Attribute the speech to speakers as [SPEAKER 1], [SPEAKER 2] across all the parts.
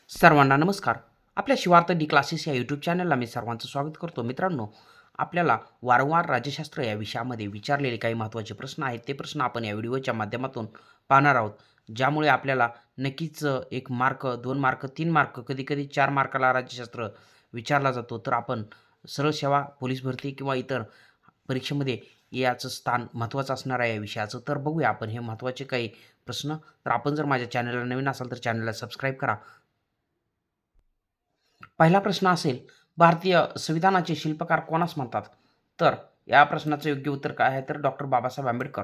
[SPEAKER 1] सर्वांना नमस्कार. आपल्या शिवार्थ डी क्लासेस या यूट्यूब चॅनलला मी सर्वांचं स्वागत करतो. मित्रांनो, आपल्याला वारंवार राज्यशास्त्र या विषयामध्ये विचारलेले काही महत्त्वाचे प्रश्न आहेत. ते प्रश्न आपण या व्हिडिओच्या माध्यमातून पाहणार आहोत. ज्यामुळे आपल्याला नक्कीच 1 मार्क, 2 मार्क, 3 मार्क, कधी-कधी 4 मार्काला राज्यशास्त्र विचारला जातो. तर आपण सरळ सेवा, पोलीस भरती किंवा इतर परीक्षेमध्ये याचं स्थान महत्त्वाचं असणार आहे या विषयाचं. तर बघूया आपण हे महत्त्वाचे काही प्रश्न. तर आपण जर माझ्या चॅनलला नवीन असाल तर चॅनलला सबस्क्राईब करा. पहिला प्रश्न असेल, भारतीय संविधानाचे शिल्पकार कोणास म्हणतात? तर या प्रश्नाचं योग्य उत्तर काय आहे? तर डॉक्टर बाबासाहेब आंबेडकर.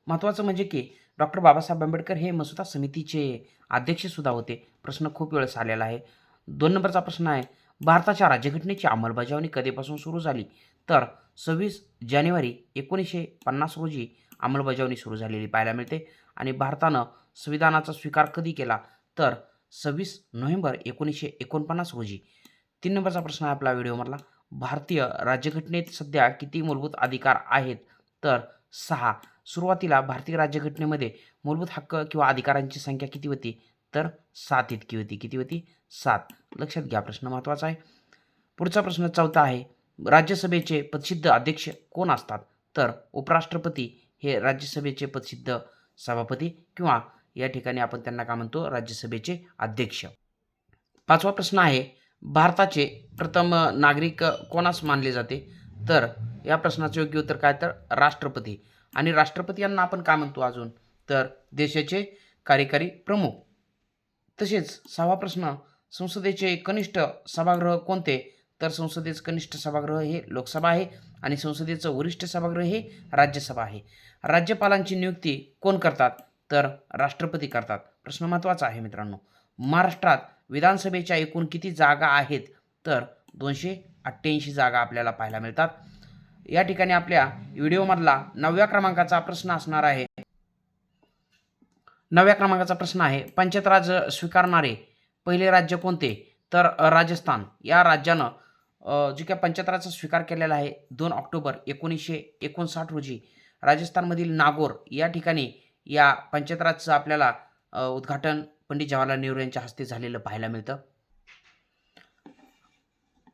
[SPEAKER 1] महत्त्वाचं म्हणजे की डॉक्टर बाबासाहेब आंबेडकर हे मसुदा समितीचे अध्यक्षसुद्धा होते. प्रश्न खूप वेळेस आलेला आहे. 2 नंबरचा प्रश्न आहे, भारताच्या राज्यघटनेची अंमलबजावणी कधीपासून सुरू झाली? तर 26 जानेवारी 1950 रोजी अंमलबजावणी सुरू झालेली पाहायला मिळते. आणि भारतानं संविधानाचा स्वीकार कधी केला? तर 26 नोव्हेंबर 1949 रोजी. 3 नंबरचा प्रश्न आहे आपला व्हिडिओमधला. भारतीय राज्यघटनेत सध्या किती मूलभूत अधिकार आहेत? तर 6. सुरुवातीला भारतीय राज्यघटनेमध्ये मूलभूत हक्क किंवा अधिकारांची संख्या किती होती? तर 7 इतकी होती. किती होती? 7. लक्षात घ्या, प्रश्न महत्त्वाचा आहे. पुढचा प्रश्न 4था आहे. राज्यसभेचे पदसिद्ध अध्यक्ष कोण असतात? तर उपराष्ट्रपती हे राज्यसभेचे पदसिद्ध सभापती किंवा या ठिकाणी आपण त्यांना काय म्हणतो? राज्यसभेचे अध्यक्ष. 5वा प्रश्न आहे, भारताचे प्रथम नागरिक कोणास मानले जाते? तर या प्रश्नाचं योग्य उत्तर काय? तर राष्ट्रपती. आणि राष्ट्रपती यांना आपण काय म्हणतो अजून? तर देशाचे कार्यकारी प्रमुख. तसेच 6वा प्रश्न, संसदेचे कनिष्ठ सभागृह कोणते? तर संसदेचं कनिष्ठ सभागृह हे लोकसभा आहे आणि संसदेचं वरिष्ठ सभागृह हे राज्यसभा आहे. राज्यपालांची नियुक्ती कोण करतात? तर राष्ट्रपती करतात. प्रश्न महत्त्वाचा आहे मित्रांनो. महाराष्ट्रात विधानसभेच्या एकूण किती जागा आहेत? तर 288 जागा आपल्याला पाहायला मिळतात. या ठिकाणी आपल्या व्हिडिओमधला 9व्या क्रमांकाचा प्रश्न असणार आहे. 9व्या क्रमांकाचा प्रश्न आहे, पंचायत राज स्वीकारणारे पहिले राज्य कोणते? तर राजस्थान. या राज्यानं जे काही पंचायत राजचा स्वीकार केलेला आहे 2 ऑक्टोबर 1959 रोजी राजस्थानमधील नागौर या ठिकाणी या पंचायत राजचं आपल्याला उद्घाटन पंडित जवाहरलाल नेहरू यांच्या हस्ते झालेलं पाहायला मिळतं.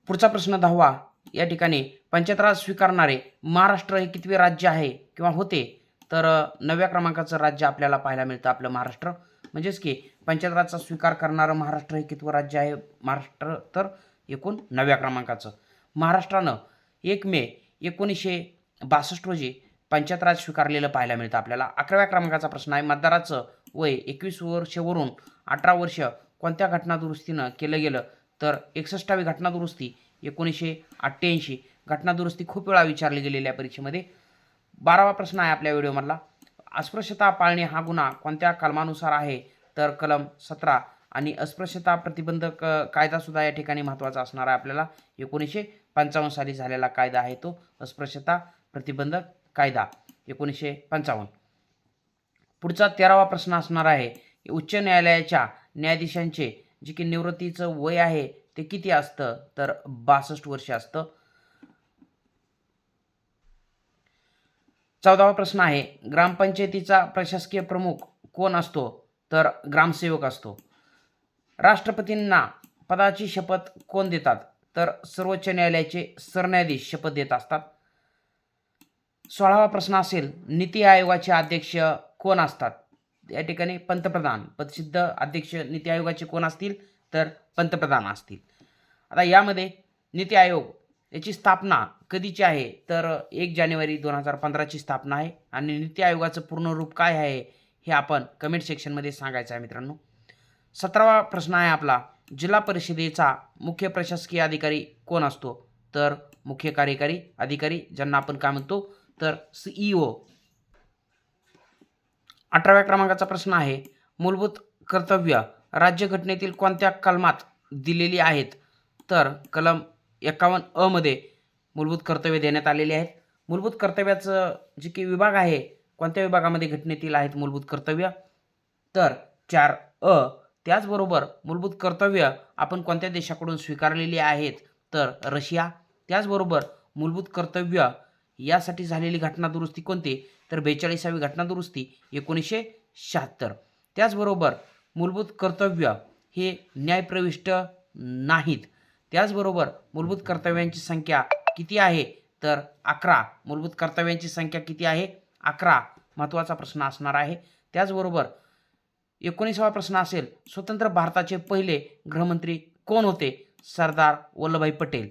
[SPEAKER 1] पुढचा प्रश्न 10वा. या ठिकाणी पंचायत राज स्वीकारणारे महाराष्ट्र हे कितवे राज्य आहे किंवा होते? तर 9व्या क्रमांकाचं राज्य आपल्याला पाहायला मिळतं आपलं महाराष्ट्र. म्हणजेच की पंचायत राजचा स्वीकार करणारं महाराष्ट्र हे कितवं राज्य आहे? महाराष्ट्र तर एकूण 9व्या क्रमांकाचं. महाराष्ट्रानं 1 मे 1962 रोजी पंचायत राज स्वीकारलेलं पाहायला मिळतं आपल्याला. 11व्या क्रमांकाचा प्रश्न आहे, मतदाराचं वय 21 वर्षावरून 18 वर्ष कोणत्या घटनादुरुस्तीनं केलं गेलं? तर 61वी घटनादुरुस्ती 1988. घटनादुरुस्ती खूप वेळा विचारली गेलेल्या परीक्षेमध्ये. 12वा प्रश्न आहे आपल्या व्हिडिओमधला, अस्पृश्यता पाळणे हा गुन्हा कोणत्या कलमानुसार आहे? तर कलम 17. आणि अस्पृश्यता प्रतिबंधक कायदासुद्धा या ठिकाणी महत्त्वाचा असणार आहे आपल्याला. 1955 साली झालेला कायदा आहे तो अस्पृश्यता प्रतिबंधक कायदा 1955. पुढचा 13वा प्रश्न असणार आहे, उच्च न्यायालयाच्या न्यायाधीशांचे जे की निवृत्तीचं वय आहे ते किती असतं? तर 62 वर्ष असतं. 14वा प्रश्न आहे, ग्रामपंचायतीचा प्रशासकीय प्रमुख कोण असतो? तर ग्रामसेवक असतो. राष्ट्रपतींना पदाची शपथ कोण देतात? तर सर्वोच्च न्यायालयाचे सरन्यायाधीश शपथ देत असतात. 16वा प्रश्न असेल, नीती आयोगाचे अध्यक्ष कोण असतात? या ठिकाणी पंतप्रधान. पदसिद्ध अध्यक्ष नीती आयोगाचे कोण असतील? तर पंतप्रधान असतील. आता यामध्ये नीती आयोग याची स्थापना कधीची आहे? तर 1 जानेवारी 2015ची स्थापना आहे. आणि नीती आयोगाचं पूर्ण रूप काय आहे हे आपण कमेंट सेक्शनमध्ये सांगायचं आहे मित्रांनो. 17वा प्रश्न आहे आपला, जिल्हा परिषदेचा मुख्य प्रशासकीय अधिकारी कोण असतो? तर मुख्य कार्यकारी अधिकारी, ज्यांना आपण काय म्हणतो? तर CEO. 18व्या क्रमांकाचा प्रश्न आहे, मूलभूत कर्तव्य राज्यघटनेतील कोणत्या कलमात दिलेली आहेत? तर कलम 51 अ मध्ये मूलभूत कर्तव्य देण्यात आलेले आहेत. मूलभूत कर्तव्याचं जे की विभाग आहे, कोणत्या विभागामध्ये घटनेतील आहेत मूलभूत कर्तव्य? तर 4 अ. त्याचबरोबर मूलभूत कर्तव्य आपण कोणत्या देशाकडून स्वीकारलेली आहेत? तर रशिया. त्याचबरोबर मूलभूत कर्तव्य यासाठी झालेली घटनादुरुस्ती कोणती? तर 42वी घटनादुरुस्ती 1976. त्याचबरोबर मूलभूत कर्तव्य हे न्यायप्रविष्ट नाहीत. त्याचबरोबर मूलभूत कर्तव्यांची संख्या किती आहे तर 11. मूलभूत कर्तव्यांची संख्या किती आहे 11. महत्त्वाचा प्रश्न असणार आहे. त्याचबरोबर 19वा प्रश्न असेल, स्वतंत्र भारताचे पहिले गृहमंत्री कोण होते? सरदार वल्लभभाई पटेल.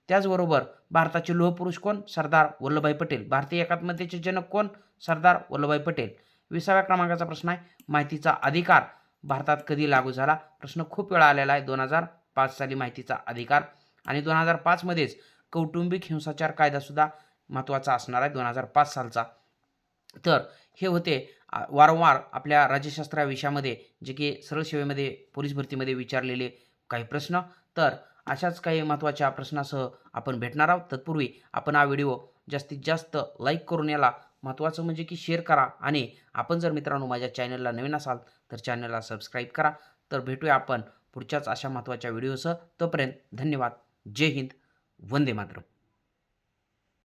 [SPEAKER 1] त्याचबरोबर भारताचे लोहपुरुष कोण? सरदार वल्लभभाई पटेल. भारतीय एकात्मतेचे जनक कोण? सरदार वल्लभभाई पटेल. 20व्या क्रमांकाचा प्रश्न आहे, माहितीचा अधिकार भारतात कधी लागू झाला? प्रश्न खूप वेळा आलेला आहे. 2005 साली माहितीचा अधिकार आणि 2005 मध्येच कौटुंबिक हिंसाचार कायदासुद्धा महत्त्वाचा असणार आहे 2005 सालचा. तर हे होते वारंवार आपल्या राज्यशास्त्र या विषयामध्ये जे की सरळ सेवेमध्ये पोलीस भरतीमध्ये विचारलेले काही प्रश्न. तर अशाच काही महत्त्वाच्या प्रश्नासह आपण भेटणार आहोत. तत्पूर्वी आपण हा व्हिडिओ जास्तीत जास्त लाईक करून याला महत्त्वाचं म्हणजे की शेअर करा आणि आपण जर मित्रांनो माझ्या चॅनलला नवीन असाल तर चॅनलला सबस्क्राईब करा. तर भेटूया आपण पुढच्याच अशा महत्त्वाच्या व्हिडिओसह. तोपर्यंत धन्यवाद. जय हिंद. वंदे मातरम.